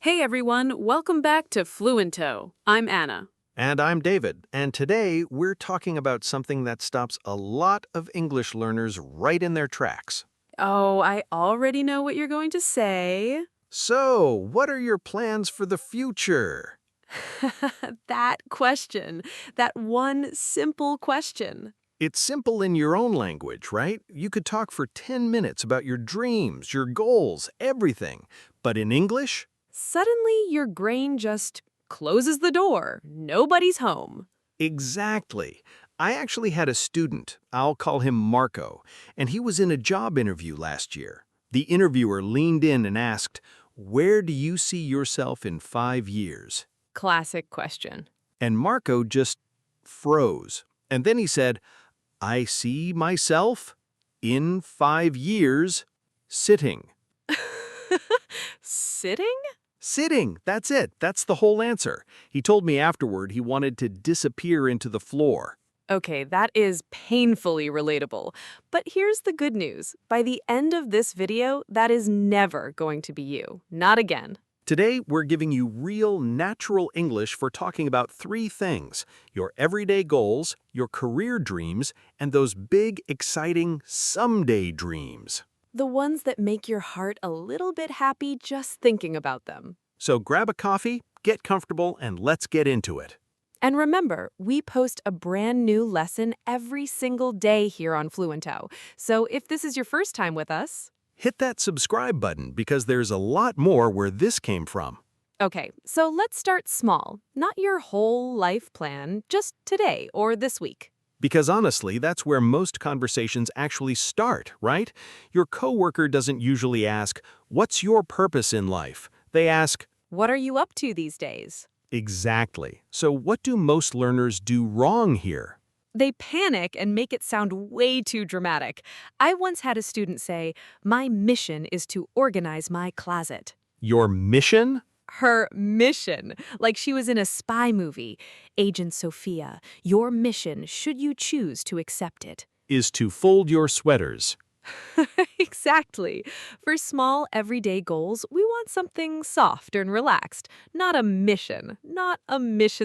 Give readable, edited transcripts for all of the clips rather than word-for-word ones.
Hey everyone, welcome back to Fluentto. I'm Anna. And I'm David, and today we're talking about something that stops a lot of English learners right in their tracks. Oh, I already know what you're going to say. So, what are your plans for the future? That question. That one simple question. It's simple in your own language, right? You could talk for 10 minutes about your dreams, your goals, everything. But in English? Suddenly, your brain just closes the door. Nobody's home. Exactly. I actually had a student, I'll call him Marco, and he was in a job interview last year. The interviewer leaned in and asked, "Where do you see yourself in 5 years?" Classic question. And Marco just froze. And then he said, "I see myself in 5 years sitting." Sitting? Sitting, that's it. That's the whole answer. He told me afterward he wanted to disappear into the floor. Okay, that is painfully relatable. But here's the good news. By the end of this video, that is never going to be you. Not again. Today, we're giving you real, natural English for talking about three things: your everyday goals, your career dreams, and those big, exciting someday dreams. The ones that make your heart a little bit happy just thinking about them. So grab a coffee, get comfortable, and let's get into it. And remember, we post a brand new lesson every single day here on Fluentto. So if this is your first time with us... Hit that subscribe button because there's a lot more where this came from. Okay, so let's start small. Not your whole life plan, just today or this week. Because honestly, that's where most conversations actually start, right? Your coworker doesn't usually ask, "What's your purpose in life?" They ask, What are you up to these days? "Exactly. So what do most learners do wrong here?" They panic and make it sound way too dramatic. I once had a student say, "My mission is to organize my closet." Your mission? Her mission, like she was in a spy movie. Agent Sophia, your mission, should you choose to accept it. Is to fold your sweaters. Exactly. For small, everyday goals, we want something soft and relaxed, not a mission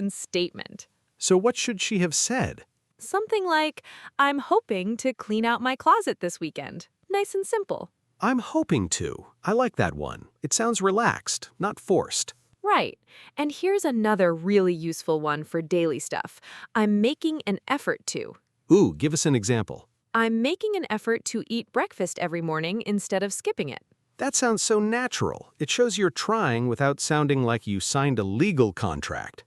statement. So what should she have said? Something like, I'm hoping to clean out my closet this weekend. Nice and simple. I'm hoping to. I like that one. It sounds relaxed, not forced. Right. And here's another really useful one for daily stuff. I'm making an effort to. Ooh, give us an example. I'm making an effort to eat breakfast every morning instead of skipping it. That sounds so natural. It shows you're trying without sounding like you signed a legal contract.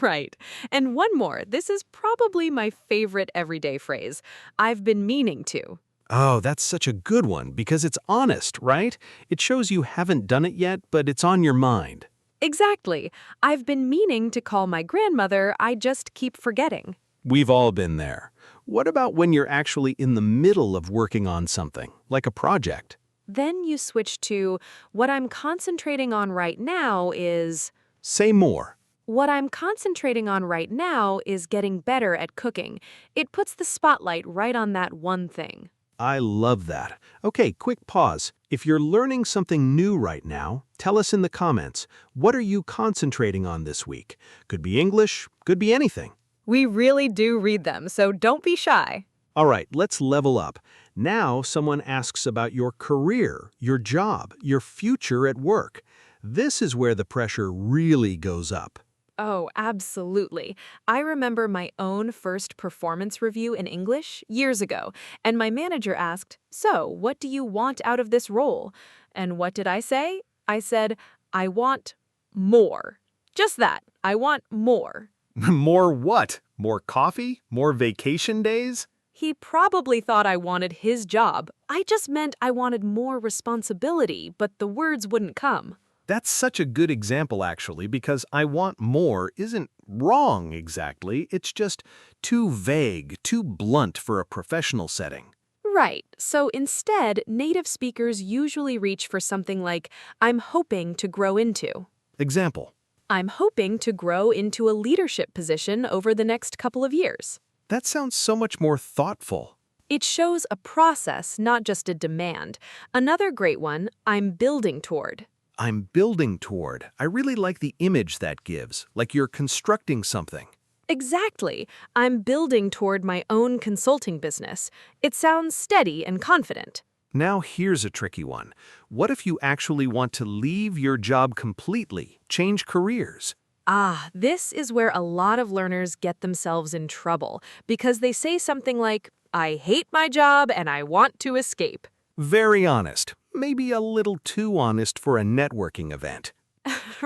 Right. And one more. This is probably my favorite everyday phrase. I've been meaning to. Oh, that's such a good one because it's honest, right? It shows you haven't done it yet, but it's on your mind. Exactly. I've been meaning to call my grandmother. I just keep forgetting. We've all been there. What about when you're actually in the middle of working on something, like a project? Then you switch to, what I'm concentrating on right now is... Say more. What I'm concentrating on right now is getting better at cooking. It puts the spotlight right on that one thing. I love that. Okay, quick pause. If you're learning something new right now, tell us in the comments, what are you concentrating on this week? Could be English, could be anything. We really do read them, so don't be shy. All right, let's level up. Now someone asks about your career, your job, your future at work. This is where the pressure really goes up. Oh, absolutely. I remember my own first performance review in English years ago, and my manager asked, "So, what do you want out of this role?" And what did I say? I said, "I want more." Just that. I want more. More what? More coffee? More vacation days? He probably thought I wanted his job. I just meant I wanted more responsibility, but the words wouldn't come. That's such a good example, actually, because "I want more" isn't wrong exactly. It's just too vague, too blunt for a professional setting. Right. So instead, native speakers usually reach for something like, I'm hoping to grow into. Example. I'm hoping to grow into a leadership position over the next couple of years. That sounds so much more thoughtful. It shows a process, not just a demand. Another great one, I'm building toward. I'm building toward. I really like the image that gives, like you're constructing something. Exactly. I'm building toward my own consulting business. It sounds steady and confident. Now here's a tricky one. What if you actually want to leave your job completely, change careers? Ah, this is where a lot of learners get themselves in trouble because they say something like, I hate my job and I want to escape. Very honest. Maybe a little too honest for a networking event.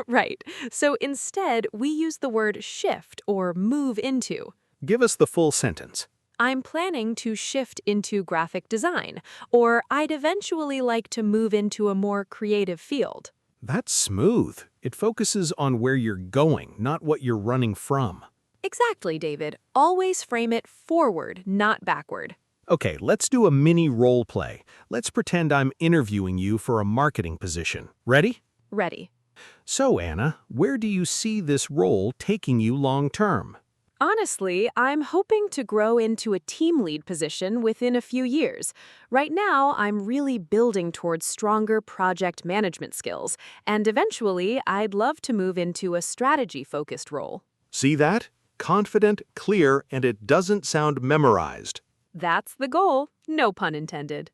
Right. So instead, we use the word shift or move into. Give us the full sentence. I'm planning to shift into graphic design, or I'd eventually like to move into a more creative field. That's smooth. It focuses on where you're going, not what you're running from. Exactly, David. Always frame it forward, not backward. Okay, let's do a mini role play. Let's pretend I'm interviewing you for a marketing position. Ready? Ready. So, Anna, where do you see this role taking you long term? Honestly, I'm hoping to grow into a team lead position within a few years. Right now, I'm really building towards stronger project management skills, and eventually, I'd love to move into a strategy-focused role. See that? Confident, clear, and it doesn't sound memorized. That's the goal, no pun intended.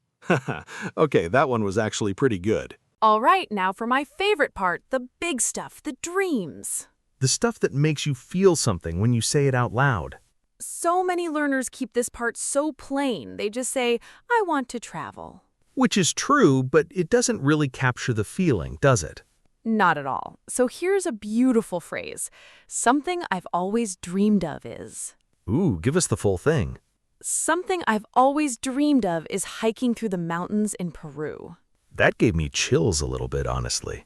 Okay, that one was actually pretty good. All right, now for my favorite part, the big stuff, the dreams. The stuff that makes you feel something when you say it out loud. So many learners keep this part so plain. They just say, I want to travel. Which is true, but it doesn't really capture the feeling, does it? Not at all. So here's a beautiful phrase. Something I've always dreamed of is. Ooh, give us the full thing. Something I've always dreamed of is hiking through the mountains in Peru. That gave me chills a little bit, honestly.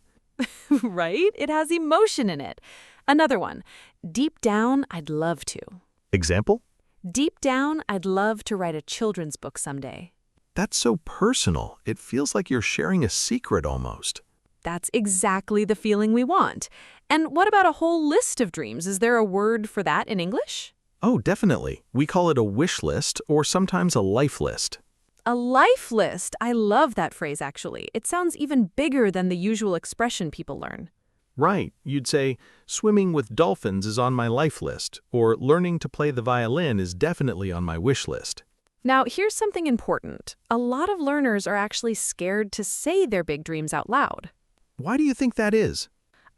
Right? It has emotion in it. Another one. Deep down, I'd love to. Example? Deep down, I'd love to write a children's book someday. That's so personal. It feels like you're sharing a secret almost. That's exactly the feeling we want. And what about a whole list of dreams? Is there a word for that in English? Oh, definitely. We call it a wish list or sometimes a life list. A life list. I love that phrase, actually. It sounds even bigger than the usual expression people learn. Right. You'd say, swimming with dolphins is on my life list, or learning to play the violin is definitely on my wish list. Now, here's something important. A lot of learners are actually scared to say their big dreams out loud. Why do you think that is?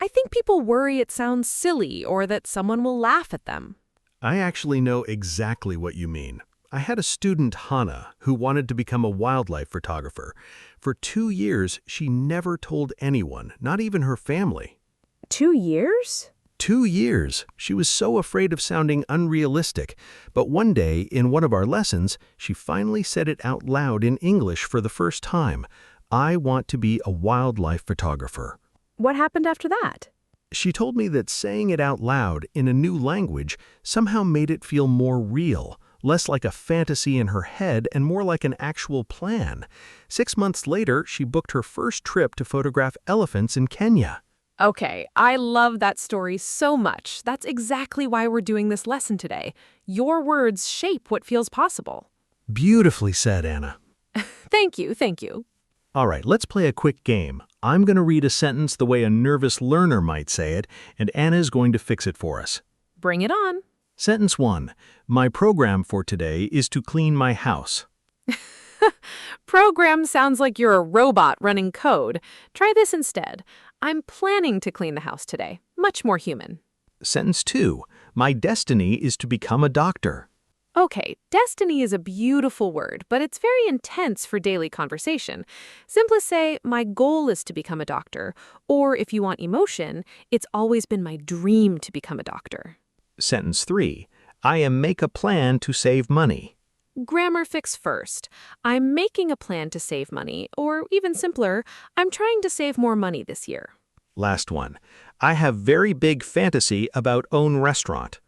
I think people worry it sounds silly or that someone will laugh at them. I actually know exactly what you mean. I had a student, Hannah, who wanted to become a wildlife photographer. For 2 years, she never told anyone, not even her family. 2 years? 2 years. She was so afraid of sounding unrealistic. But one day, in one of our lessons, she finally said it out loud in English for the first time. I want to be a wildlife photographer. What happened after that? She told me that saying it out loud in a new language somehow made it feel more real, less like a fantasy in her head and more like an actual plan. 6 months later, she booked her first trip to photograph elephants in Kenya. Okay, I love that story so much. That's exactly why we're doing this lesson today. Your words shape what feels possible. Beautifully said, Anna. Thank you, thank you. All right, let's play a quick game. I'm going to read a sentence the way a nervous learner might say it, and Anna is going to fix it for us. Bring it on. Sentence 1. My program for today is to clean my house. Program sounds like you're a robot running code. Try this instead. I'm planning to clean the house today. Much more human. Sentence 2. My destiny is to become a doctor. Okay, destiny is a beautiful word, but it's very intense for daily conversation. Simply say, my goal is to become a doctor. Or if you want emotion, it's always been my dream to become a doctor. Sentence 3. I am make a plan to save money. Grammar fix first. I'm making a plan to save money, or even simpler, I'm trying to save more money this year. Last one. I have very big fantasy about own restaurant.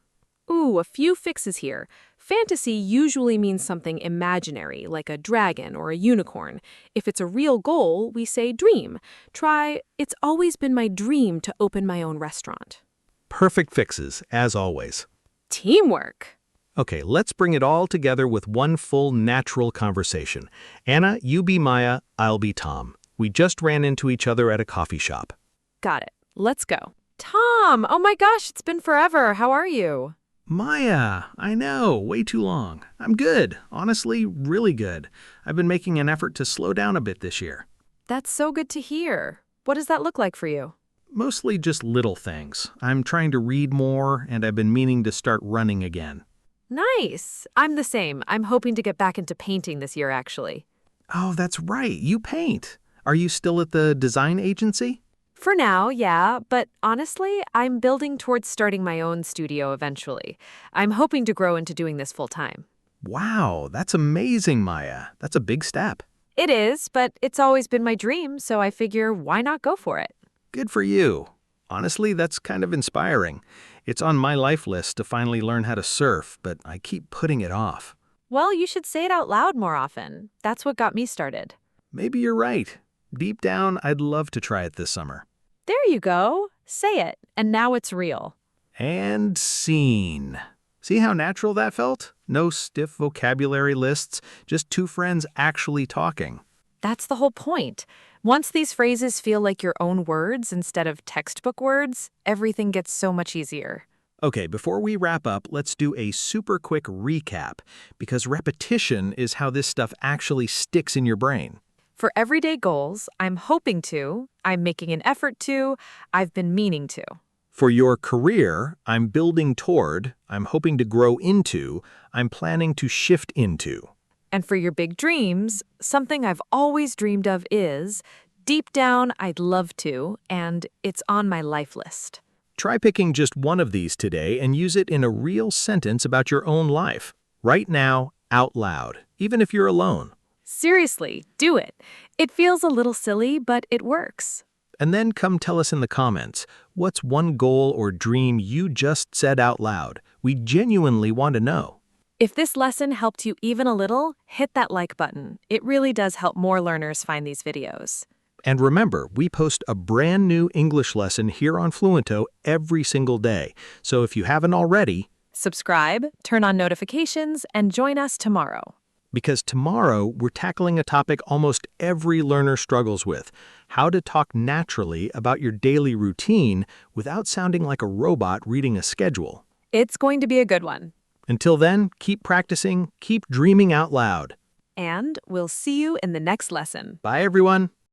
Ooh, a few fixes here. Fantasy usually means something imaginary, like a dragon or a unicorn. If it's a real goal, we say dream. Try, it's always been my dream to open my own restaurant. Perfect fixes, as always. Teamwork. Okay, let's bring it all together with one full natural conversation. Anna, you be Maya, I'll be Tom. We just ran into each other at a coffee shop. Got it. Let's go. Tom! Oh my gosh, it's been forever. How are you? Maya, I know, way too long. I'm good, honestly, really good. I've been making an effort to slow down a bit this year. That's so good to hear. What does that look like for you? Mostly just little things. I'm trying to read more, and I've been meaning to start running again. Nice. I'm the same. I'm hoping to get back into painting this year, actually. Oh, that's right, you paint. Are you still at the design agency? For now, yeah, but honestly, I'm building towards starting my own studio eventually. I'm hoping to grow into doing this full time. Wow, that's amazing, Maya. That's a big step. It is, but it's always been my dream, so I figure why not go for it? Good for you. Honestly, that's kind of inspiring. It's on my life list to finally learn how to surf, but I keep putting it off. Well, you should say it out loud more often. That's what got me started. Maybe you're right. Deep down, I'd love to try it this summer. There you go. Say it, and now it's real. And scene. See how natural that felt? No stiff vocabulary lists, just two friends actually talking. That's the whole point. Once these phrases feel like your own words instead of textbook words, everything gets so much easier. Okay, before we wrap up, let's do a super quick recap, because repetition is how this stuff actually sticks in your brain. For everyday goals, I'm hoping to, I'm making an effort to, I've been meaning to. For your career, I'm building toward, I'm hoping to grow into, I'm planning to shift into. And for your big dreams, something I've always dreamed of is, deep down, I'd love to, and it's on my life list. Try picking just one of these today and use it in a real sentence about your own life. Right now, out loud, even if you're alone. Seriously, do it. It feels a little silly, but it works. And then come tell us in the comments, what's one goal or dream you just said out loud? We genuinely want to know. If this lesson helped you even a little, hit that like button. It really does help more learners find these videos. And remember, we post a brand new English lesson here on Fluentto every single day. So if you haven't already, Subscribe, turn on notifications, and join us tomorrow. because tomorrow we're tackling a topic almost every learner struggles with: how to talk naturally about your daily routine without sounding like a robot reading a schedule. It's going to be a good one. Until then, keep practicing, keep dreaming out loud. And we'll see you in the next lesson. Bye, everyone.